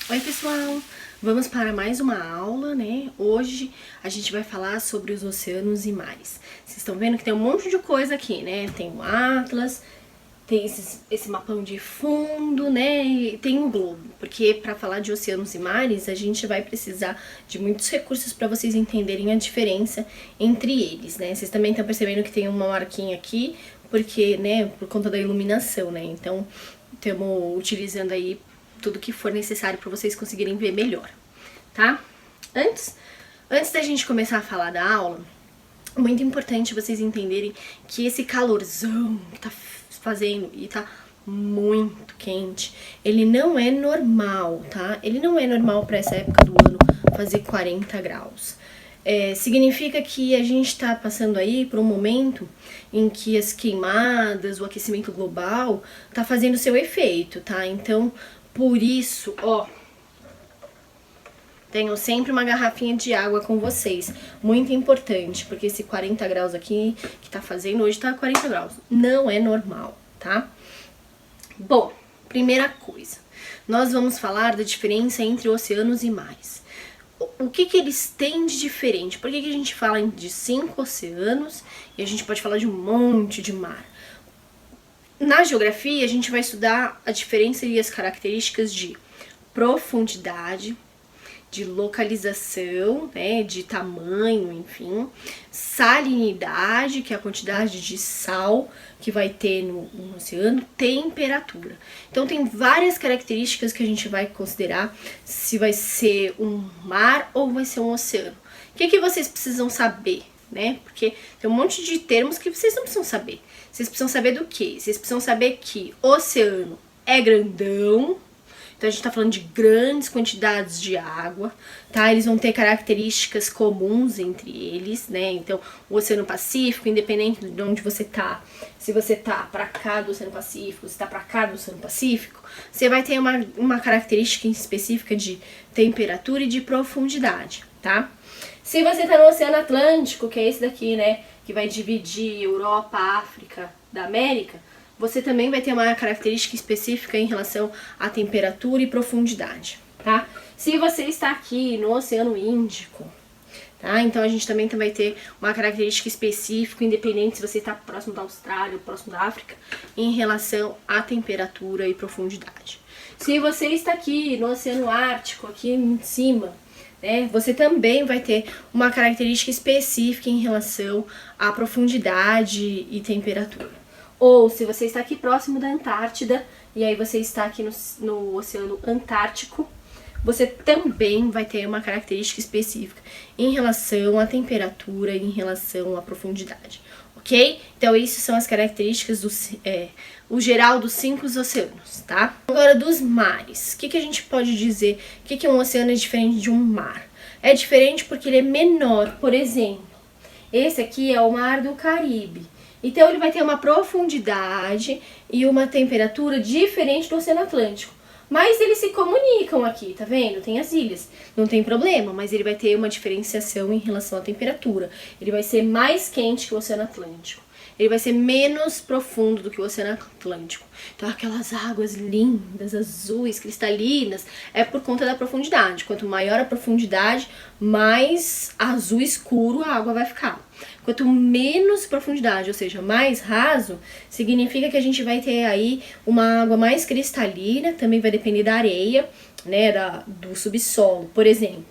Oi pessoal, vamos para mais uma aula, né? Hoje a gente vai falar sobre os oceanos e mares. Vocês estão vendo que tem um monte de coisa aqui, né? Tem o Atlas, tem esse mapão de fundo, né? E tem um globo, porque para falar de oceanos e mares a gente vai precisar de muitos recursos para vocês entenderem a diferença entre eles, né? Vocês também estão percebendo que tem uma marquinha aqui, porque, né, por conta da iluminação, né? Então, estamos utilizando aí tudo que for necessário para vocês conseguirem ver melhor, tá? Antes da gente começar a falar da aula, muito importante vocês entenderem que esse calorzão que tá fazendo e tá muito quente, ele não é normal, tá? Ele não é normal para essa época do ano fazer 40 graus. Significa que a gente está passando aí por um momento em que as queimadas, o aquecimento global tá fazendo seu efeito, tá? Então, por isso, ó, tenham sempre uma garrafinha de água com vocês. Muito importante, porque esse 40 graus aqui que tá fazendo, hoje tá 40 graus. Não é normal, tá? Bom, primeira coisa. Nós vamos falar da diferença entre oceanos e mares. O que eles têm de diferente? Por que a gente fala de 5 oceanos e a gente pode falar de um monte de mar? Na geografia, a gente vai estudar a diferença e as características de profundidade, de localização, né, de tamanho, enfim, salinidade, que é a quantidade de sal que vai ter no oceano, temperatura. Então tem várias características que a gente vai considerar se vai ser um mar ou vai ser um oceano. O que vocês precisam saber, né? Porque tem um monte de termos que vocês não precisam saber. Vocês precisam saber do quê? Vocês precisam saber que o oceano é grandão. Então a gente tá falando de grandes quantidades de água, tá? Eles vão ter características comuns entre eles, né? Então o Oceano Pacífico, independente de onde você tá, se você tá pra cá do Oceano Pacífico, se tá pra cá do Oceano Pacífico, você vai ter uma característica específica de temperatura e de profundidade, tá? Se você tá no Oceano Atlântico, que é esse daqui, né? Que vai dividir Europa, África da América, você também vai ter uma característica específica em relação à temperatura e profundidade, tá? Se você está aqui no Oceano Índico, tá? Então a gente também vai ter uma característica específica, independente se você está próximo da Austrália ou próximo da África, em relação à temperatura e profundidade. Se você está aqui no Oceano Ártico, aqui em cima, né, você também vai ter uma característica específica em relação à profundidade e temperatura. Ou se você está aqui próximo da Antártida, e aí você está aqui no Oceano Antártico, você também vai ter uma característica específica em relação à temperatura e em relação à profundidade, ok? Então, isso são as características o geral dos 5 oceanos, tá? Agora, dos mares. O que a gente pode dizer? O que um oceano é diferente de um mar? É diferente porque ele é menor. Por exemplo, esse aqui é o Mar do Caribe. Então ele vai ter uma profundidade e uma temperatura diferente do Oceano Atlântico. Mas eles se comunicam aqui, tá vendo? Tem as ilhas, não tem problema, mas ele vai ter uma diferenciação em relação à temperatura. Ele vai ser mais quente que o Oceano Atlântico. Ele vai ser menos profundo do que o Oceano Atlântico. Então aquelas águas lindas, azuis, cristalinas, é por conta da profundidade. Quanto maior a profundidade, mais azul escuro a água vai ficar. Quanto menos profundidade, ou seja, mais raso, significa que a gente vai ter aí uma água mais cristalina, também vai depender da areia, né, do subsolo. Por exemplo,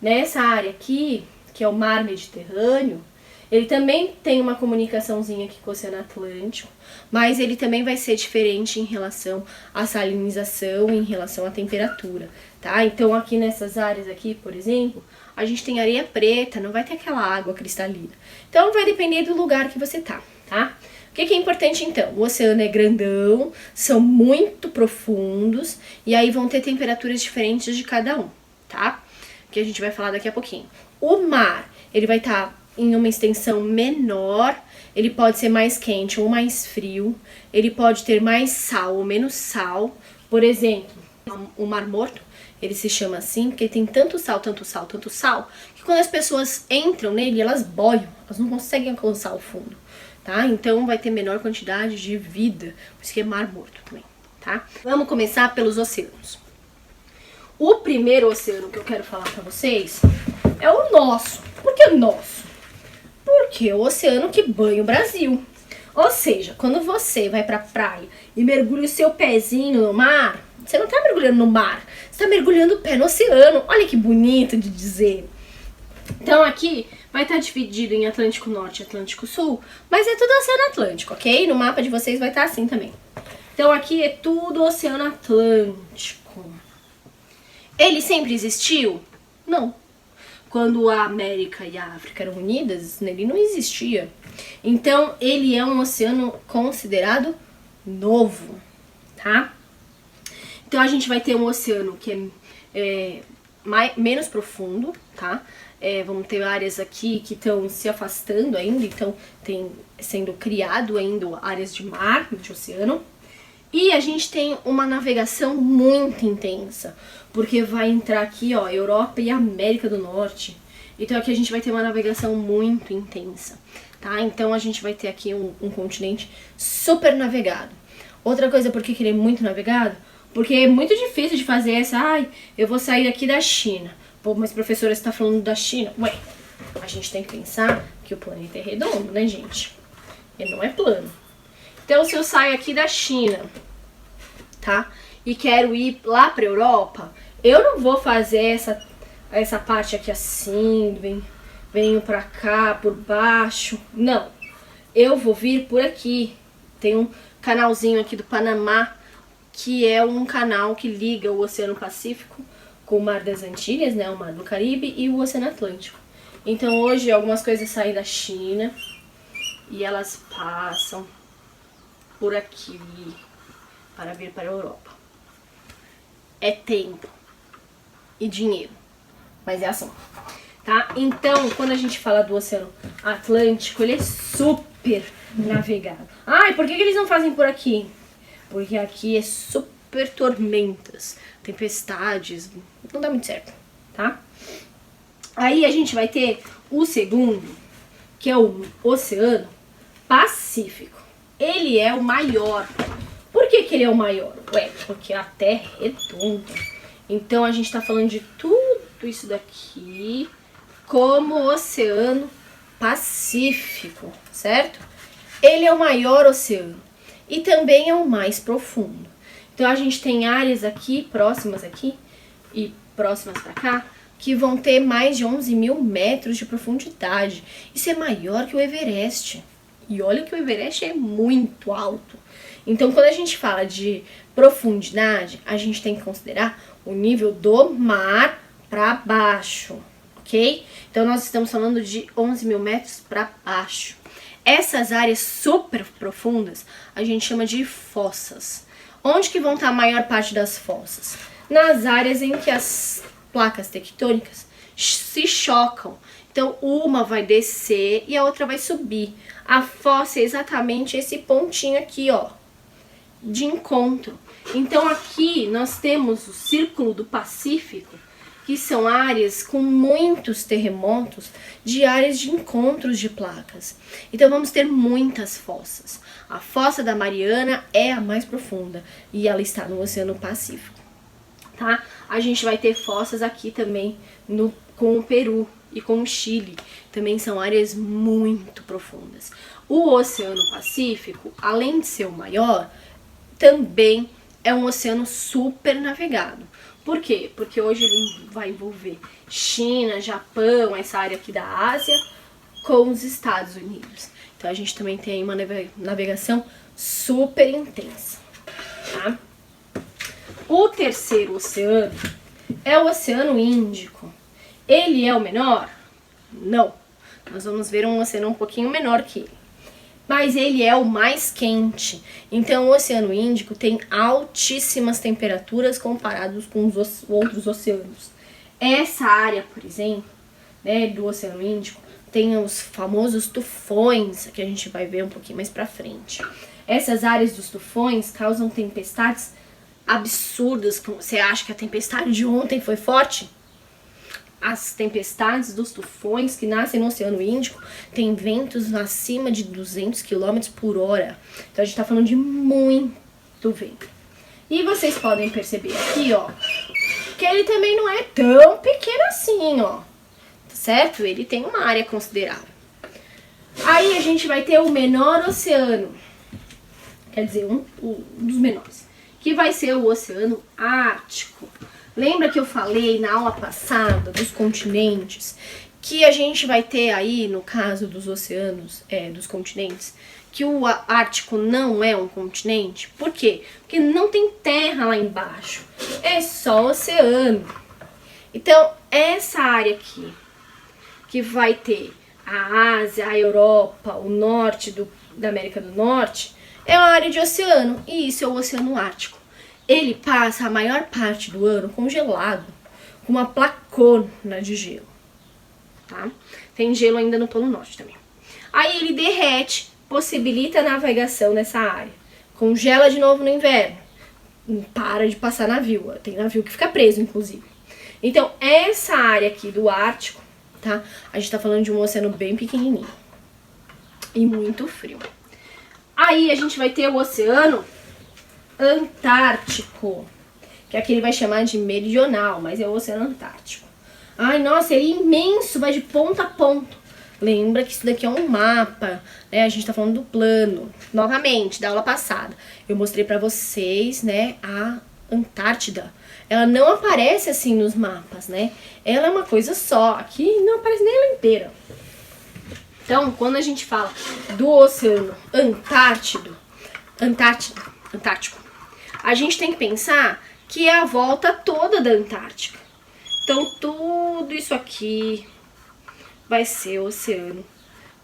nessa área aqui, que é o mar Mediterrâneo, ele também tem uma comunicaçãozinha aqui com o Oceano Atlântico, mas ele também vai ser diferente em relação à salinização, em relação à temperatura, tá? Então aqui nessas áreas aqui, por exemplo, a gente tem areia preta, não vai ter aquela água cristalina. Então vai depender do lugar que você tá? O que é importante então? O oceano é grandão, são muito profundos, e aí vão ter temperaturas diferentes de cada um, tá? Que a gente vai falar daqui a pouquinho. O mar, ele vai estar em uma extensão menor, ele pode ser mais quente ou mais frio, ele pode ter mais sal ou menos sal. Por exemplo, o Mar Morto, ele se chama assim porque tem tanto sal, tanto sal, tanto sal, que quando as pessoas entram nele, elas boiam, elas não conseguem alcançar o fundo, tá? Então vai ter menor quantidade de vida, por isso que é Mar Morto também, tá? Vamos começar pelos oceanos. O primeiro oceano que eu quero falar pra vocês é o nosso. Por que o nosso? Porque é o oceano que banha o Brasil. Ou seja, quando você vai pra praia e mergulha o seu pezinho no mar, você não tá mergulhando no mar, você tá mergulhando o pé no oceano. Olha que bonito de dizer. Então aqui vai estar dividido em Atlântico Norte e Atlântico Sul, mas é tudo Oceano Atlântico, ok? No mapa de vocês vai estar assim também. Então aqui é tudo Oceano Atlântico. Ele sempre existiu? Não. Quando a América e a África eram unidas, ele não existia. Então ele é um oceano considerado novo, tá? Então a gente vai ter um oceano que é menos profundo, tá? Vamos ter áreas aqui que estão se afastando ainda, então tem sendo criado ainda áreas de mar, de oceano. E a gente tem uma navegação muito intensa, porque vai entrar aqui, ó, Europa e América do Norte. Então aqui a gente vai ter uma navegação muito intensa, tá? Então a gente vai ter aqui um continente super navegado. Outra coisa, por que ele é muito navegado? Porque é muito difícil de fazer essa, eu vou sair aqui da China. Pô, mas professora, você tá falando da China? Ué, a gente tem que pensar que o planeta é redondo, né, gente? Ele não é plano. Então, se eu saio aqui da China, tá? E quero ir lá pra Europa, eu não vou fazer essa parte aqui assim, venho pra cá, por baixo. Não. Eu vou vir por aqui. Tem um canalzinho aqui do Panamá, que é um canal que liga o Oceano Pacífico com o Mar das Antilhas, né, o Mar do Caribe e o Oceano Atlântico. Então hoje algumas coisas saem da China e elas passam por aqui para vir para a Europa. É tempo e dinheiro, mas é ação, tá? Então, quando a gente fala do Oceano Atlântico, ele é super navegado. E por que eles não fazem por aqui? Porque aqui é super tormentas, tempestades, não dá muito certo, tá? Aí a gente vai ter o segundo, que é o Oceano Pacífico. Ele é o maior. Por que ele é o maior? Ué, porque a Terra é redonda. Então a gente tá falando de tudo isso daqui como Oceano Pacífico, certo? Ele é o maior oceano e também é o mais profundo. Então a gente tem áreas aqui, próximas aqui e próximas pra cá, que vão ter mais de 11 mil metros de profundidade. Isso é maior que o Everest. E olha que o Everest é muito alto. Então quando a gente fala de profundidade, a gente tem que considerar o nível do mar para baixo, ok? Então nós estamos falando de 11 mil metros para baixo. Essas áreas super profundas a gente chama de fossas. Onde que vão estar a maior parte das fossas? Nas áreas em que as placas tectônicas se chocam. Então uma vai descer e a outra vai subir. A fossa é exatamente esse pontinho aqui, ó, de encontro. Então aqui nós temos o Círculo do Pacífico, que são áreas com muitos terremotos, de áreas de encontros de placas. Então vamos ter muitas fossas. A Fossa da Mariana é a mais profunda e ela está no Oceano Pacífico, tá? A gente vai ter fossas aqui também com o Peru e com o Chile. Também são áreas muito profundas. O Oceano Pacífico, além de ser o maior, também é um oceano super navegado. Por quê? Porque hoje ele vai envolver China, Japão, essa área aqui da Ásia, com os Estados Unidos. Então a gente também tem aí uma navegação super intensa, tá? O terceiro oceano é o Oceano Índico. Ele é o menor? Não. Nós vamos ver um oceano um pouquinho menor que ele. Mas ele é o mais quente. Então o Oceano Índico tem altíssimas temperaturas comparados com os outros oceanos. Essa área, por exemplo, né, do Oceano Índico, tem os famosos tufões, que a gente vai ver um pouquinho mais pra frente. Essas áreas dos tufões causam tempestades absurdas. Você acha que a tempestade de ontem foi forte? As tempestades dos tufões que nascem no Oceano Índico têm ventos acima de 200 km por hora. Então a gente tá falando de muito vento. E vocês podem perceber aqui, ó, que ele também não é tão pequeno assim, ó. Certo? Ele tem uma área considerável. Aí a gente vai ter o menor oceano. Quer dizer, um dos menores. Que vai ser o Oceano Ártico. Lembra que eu falei na aula passada dos continentes? Que a gente vai ter aí, no caso dos oceanos, dos continentes, que o Ártico não é um continente. Por quê? Porque não tem terra lá embaixo. É só oceano. Então, essa área aqui, que vai ter a Ásia, a Europa, o norte da América do Norte, é uma área de oceano. E isso é o Oceano Ártico. Ele passa a maior parte do ano congelado, com uma placona de gelo. Tá? Tem gelo ainda no Polo Norte também. Aí ele derrete, possibilita a navegação nessa área. Congela de novo no inverno. Para de passar navio. Tem navio que fica preso, inclusive. Então, essa área aqui do Ártico, tá? A gente tá falando de um oceano bem pequenininho. E muito frio. Aí a gente vai ter o Oceano Antártico, que aqui ele vai chamar de meridional, mas é o Oceano Antártico. Ai, nossa, ele é imenso, vai de ponta a ponta. Lembra que isso daqui é um mapa, né? A gente tá falando do plano. Novamente, da aula passada, eu mostrei pra vocês, né, a Antártida. Ela não aparece assim nos mapas, né? Ela é uma coisa só. Aqui não aparece nem ela inteira. Então, quando a gente fala do Oceano Antártico, a gente tem que pensar que é a volta toda da Antártica. Então, tudo isso aqui vai ser o Oceano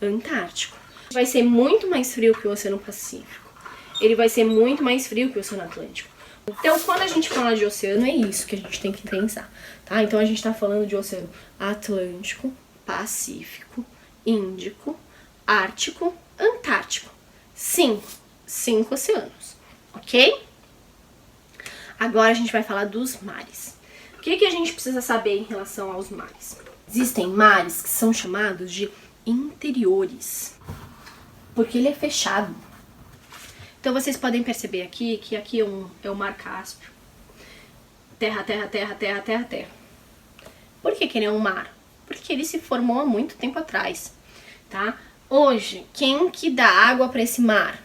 Antártico. Vai ser muito mais frio que o Oceano Pacífico. Ele vai ser muito mais frio que o Oceano Atlântico. Então, quando a gente fala de oceano, é isso que a gente tem que pensar, tá? Então, a gente tá falando de Oceano Atlântico, Pacífico, Índico, Ártico, Antártico. 5 oceanos, ok? Agora a gente vai falar dos mares. O que a gente precisa saber em relação aos mares? Existem mares que são chamados de interiores, porque ele é fechado. Então vocês podem perceber aqui que aqui é o Mar Cáspio. Terra, terra, terra, terra, terra, terra. Por que ele é um mar? Porque ele se formou há muito tempo atrás, tá? Hoje, quem que dá água para esse mar?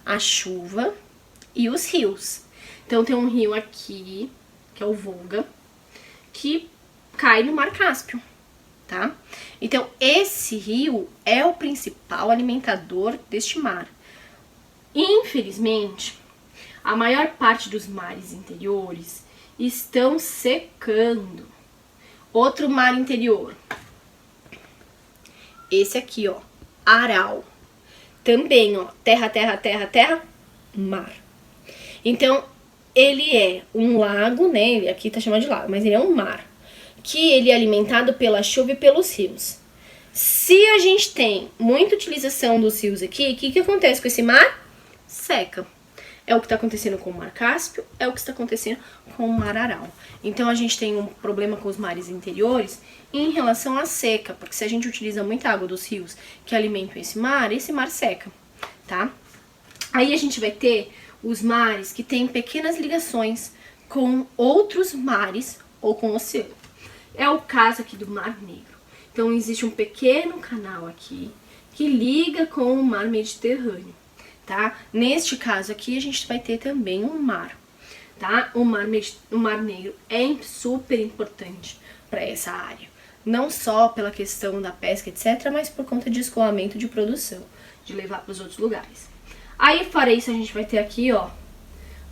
A chuva e os rios. Então tem um rio aqui, que é o Volga, que cai no Mar Cáspio, tá? Então esse rio é o principal alimentador deste mar. Infelizmente, a maior parte dos mares interiores estão secando. Outro mar interior, esse aqui, ó, Aral. Também, ó, terra, terra, terra, terra, mar. Então, ele é um lago, né? Aqui tá chamado de lago, mas ele é um mar. Que ele é alimentado pela chuva e pelos rios. Se a gente tem muita utilização dos rios aqui, o que acontece com esse mar? Seca. É o que está acontecendo com o Mar Cáspio, é o que está acontecendo com o Mar Aral. Então a gente tem um problema com os mares interiores em relação à seca, porque se a gente utiliza muita água dos rios que alimentam esse mar seca, tá? Aí a gente vai ter os mares que têm pequenas ligações com outros mares ou com o oceano. É o caso aqui do Mar Negro. Então existe um pequeno canal aqui que liga com o Mar Mediterrâneo. Tá? Neste caso aqui, a gente vai ter também um mar, tá? O Mar Negro é super importante para essa área. Não só pela questão da pesca, etc., mas por conta de escoamento de produção, de levar para os outros lugares. Aí, fora isso, a gente vai ter aqui, ó,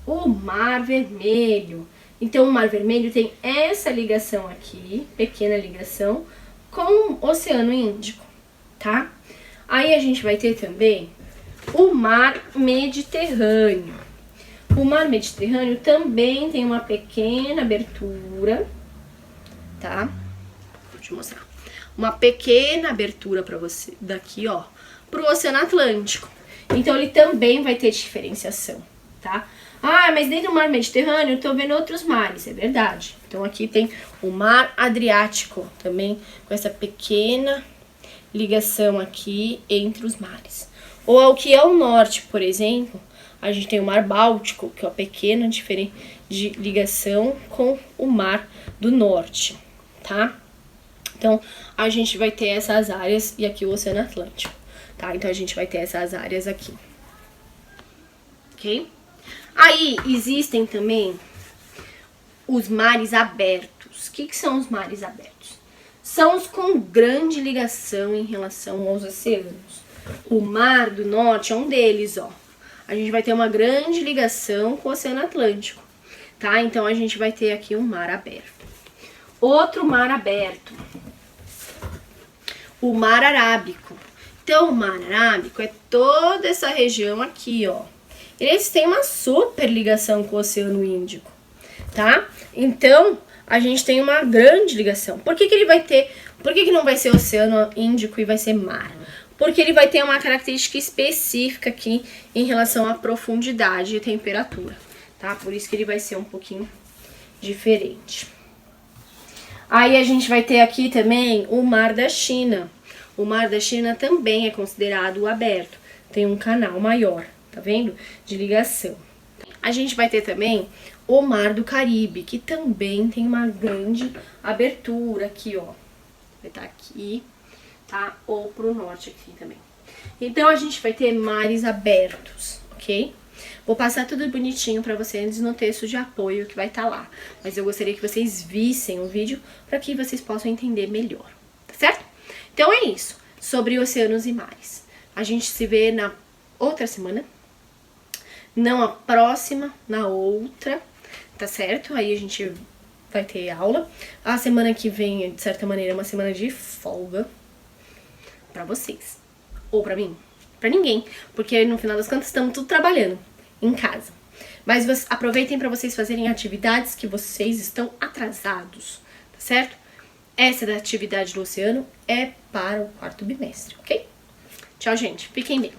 o Mar Vermelho. Então, o Mar Vermelho tem essa ligação aqui, pequena ligação, com o Oceano Índico, tá? Aí, a gente vai ter também o Mar Mediterrâneo. O Mar Mediterrâneo também tem uma pequena abertura, tá? Vou te mostrar. Uma pequena abertura para você daqui, ó, pro Oceano Atlântico. Então ele também vai ter diferenciação, tá? Ah, mas dentro do Mar Mediterrâneo eu tô vendo outros mares, é verdade. Então aqui tem o Mar Adriático, também com essa pequena ligação aqui entre os mares. Ou ao que é o norte, por exemplo, a gente tem o Mar Báltico, que é uma pequena de ligação com o Mar do Norte, tá? Então, a gente vai ter essas áreas e aqui o Oceano Atlântico, tá? Então, a gente vai ter essas áreas aqui, ok? Aí, existem também os mares abertos. O que são os mares abertos? São os com grande ligação em relação aos oceanos. O Mar do Norte é um deles, ó. A gente vai ter uma grande ligação com o Oceano Atlântico, tá? Então, a gente vai ter aqui um mar aberto. Outro mar aberto, o Mar Arábico. Então, o Mar Arábico é toda essa região aqui, ó. Eles têm uma super ligação com o Oceano Índico, tá? Então, a gente tem uma grande ligação. Por que ele vai ter... Por que não vai ser Oceano Índico e vai ser mar? Porque ele vai ter uma característica específica aqui em relação à profundidade e temperatura, tá? Por isso que ele vai ser um pouquinho diferente. Aí a gente vai ter aqui também o Mar da China. O Mar da China também é considerado aberto. Tem um canal maior, tá vendo? De ligação. A gente vai ter também o Mar do Caribe, que também tem uma grande abertura aqui, ó. Vai estar aqui, tá? Ou pro norte aqui também. Então, a gente vai ter mares abertos, ok? Vou passar tudo bonitinho pra vocês no texto de apoio que vai estar lá. Mas eu gostaria que vocês vissem o vídeo para que vocês possam entender melhor, tá certo? Então, é isso sobre oceanos e mares. A gente se vê na outra semana. Não a próxima, na outra, tá certo? Aí a gente vai ter aula. A semana que vem, de certa maneira, é uma semana de folga pra vocês. Ou pra mim. Pra ninguém. Porque no final das contas estamos tudo trabalhando em casa. Mas aproveitem pra vocês fazerem atividades que vocês estão atrasados, tá certo? Essa da atividade do oceano é para o 4º bimestre, ok? Tchau, gente. Fiquem bem.